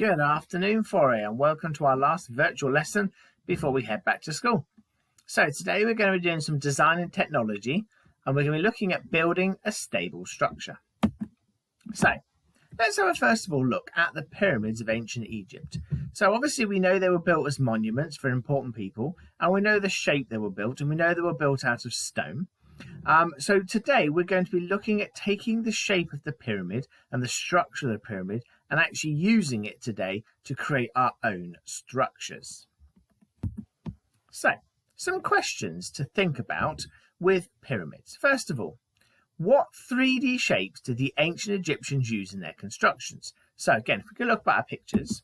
Good afternoon, Foray, and welcome to our last virtual lesson before we head back to school. So today we're going to be doing some design and technology, and we're going to be looking at building a stable structure. So let's have a first of all look at the pyramids of ancient Egypt. So obviously we know they were built as monuments for important people, and we know the shape they were built, and we know they were built out of stone. So today we're going to be looking at taking the shape of the pyramid and the structure of the pyramid and actually using it today to create our own structures. So, some questions to think about with pyramids. First of all, what 3D shapes did the ancient Egyptians use in their constructions? So again, if we can look at our pictures,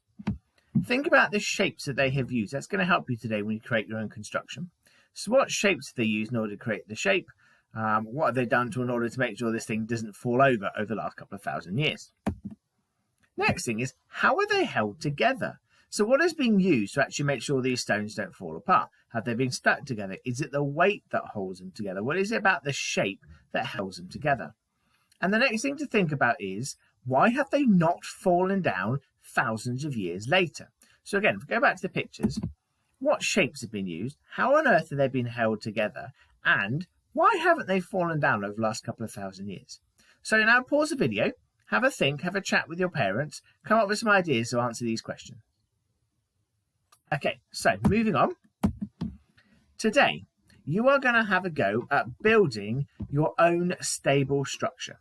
think about the shapes that they have used. That's going to help you today when you create your own construction. So what shapes have they used in order to create the shape? What have they done in order to make sure this thing doesn't fall over the last couple of thousand years? Next thing is, how are they held together? So what has been used to actually make sure these stones don't fall apart? Have they been stuck together? Is it the weight that holds them together? What is it about the shape that holds them together? And the next thing to think about is, why have they not fallen down thousands of years later? So again, if we go back to the pictures, what shapes have been used? How on earth have they been held together? And why haven't they fallen down over the last couple of thousand years? So now pause the video, have a think, have a chat with your parents, come up with some ideas to answer these questions. Okay, so moving on. Today, you are going to have a go at building your own stable structure.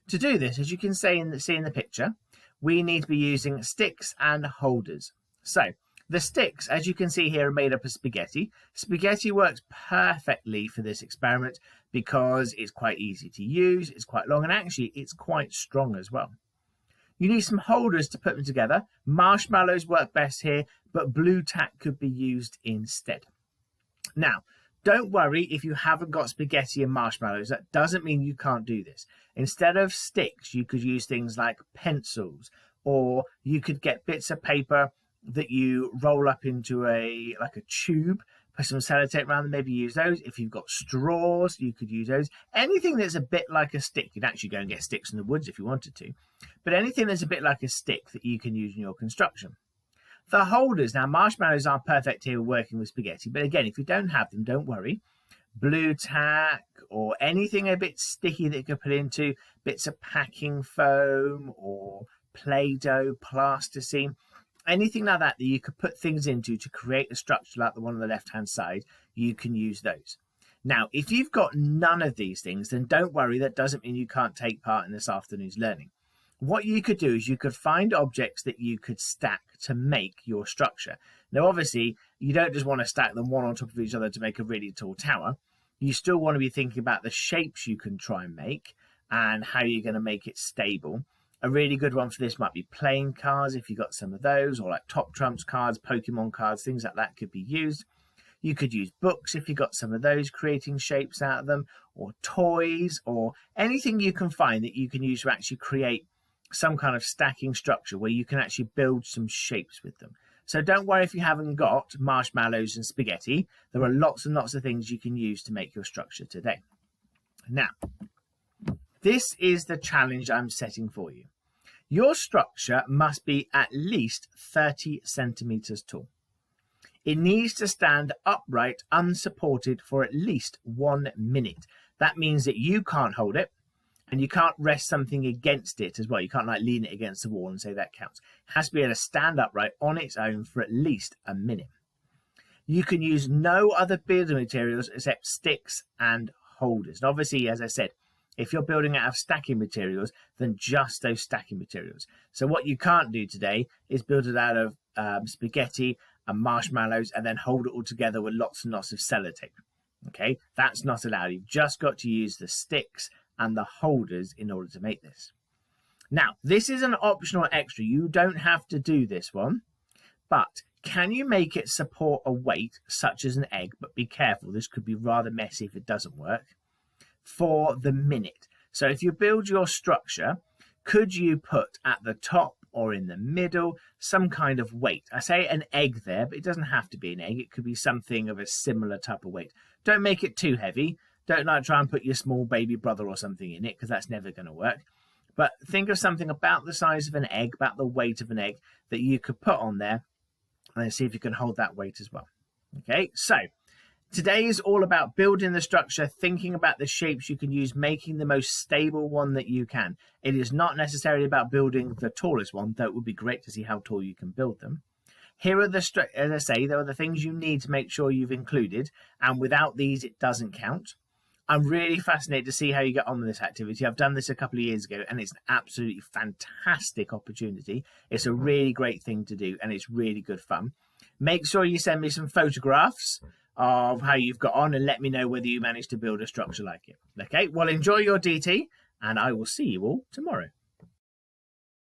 To do this, as you can see in the picture, we need to be using sticks and holders. So the sticks, as you can see here, are made up of spaghetti. Spaghetti works perfectly for this experiment because it's quite easy to use, it's quite long, and actually it's quite strong as well. You need some holders to put them together. Marshmallows work best here, but blue tack could be used instead. Now, don't worry if you haven't got spaghetti and marshmallows. That doesn't mean you can't do this. Instead of sticks, you could use things like pencils, or you could get bits of paper that you roll up into a tube, put some sellotape around them, maybe use those. If you've got straws, you could use those. Anything that's a bit like a stick, you'd actually go and get sticks in the woods if you wanted to, but anything that's a bit like a stick that you can use in your construction. The holders, now marshmallows are perfect here working with spaghetti, but again, if you don't have them, don't worry. Blue tack or anything a bit sticky that you could put into, bits of packing foam or Play-Doh, plasticine, anything like that that you could put things into to create a structure like the one on the left hand side, you can use those. Now, if you've got none of these things, then don't worry, that doesn't mean you can't take part in this afternoon's learning. What you could do is you could find objects that you could stack to make your structure. Now, obviously, you don't just want to stack them one on top of each other to make a really tall tower. You still want to be thinking about the shapes you can try and make and how you're going to make it stable. A really good one for this might be playing cards if you've got some of those, or like Top Trumps cards, Pokemon cards, things like that could be used. You could use books if you've got some of those, creating shapes out of them, or toys, or anything you can find that you can use to actually create some kind of stacking structure where you can actually build some shapes with them. So don't worry if you haven't got marshmallows and spaghetti. There are lots and lots of things you can use to make your structure today. Now, this is the challenge I'm setting for you. Your structure must be at least 30 centimeters tall. It needs to stand upright, unsupported for at least 1 minute. That means that you can't hold it, and you can't rest something against it as well. You can't lean it against the wall and say that counts. It has to be able to stand upright on its own for at least a minute. You can use no other building materials except sticks and holders. And obviously, as I said, if you're building out of stacking materials, then just those stacking materials. So what you can't do today is build it out of spaghetti and marshmallows and then hold it all together with lots and lots of sellotape. Okay, that's not allowed. You've just got to use the sticks and the holders in order to make this. Now, this is an optional extra. You don't have to do this one, but can you make it support a weight such as an egg? But be careful, this could be rather messy if it doesn't work. For the minute. So if you build your structure, could you put at the top or in the middle some kind of weight? I say an egg there, but it doesn't have to be an egg. It could be something of a similar type of weight. Don't make it too heavy. Don't try and put your small baby brother or something in it, because that's never going to work. But think of something about the size of an egg, about the weight of an egg that you could put on there and see if you can hold that weight as well. Okay, so today is all about building the structure, thinking about the shapes you can use, making the most stable one that you can. It is not necessarily about building the tallest one, though it would be great to see how tall you can build them. Here are as I say, there are the things you need to make sure you've included, and without these, it doesn't count. I'm really fascinated to see how you get on with this activity. I've done this a couple of years ago, and it's an absolutely fantastic opportunity. It's a really great thing to do, and it's really good fun. Make sure you send me some photographs of how you've got on and let me know whether you managed to build a structure like it. Okay, well, enjoy your DT, and I will see you all tomorrow.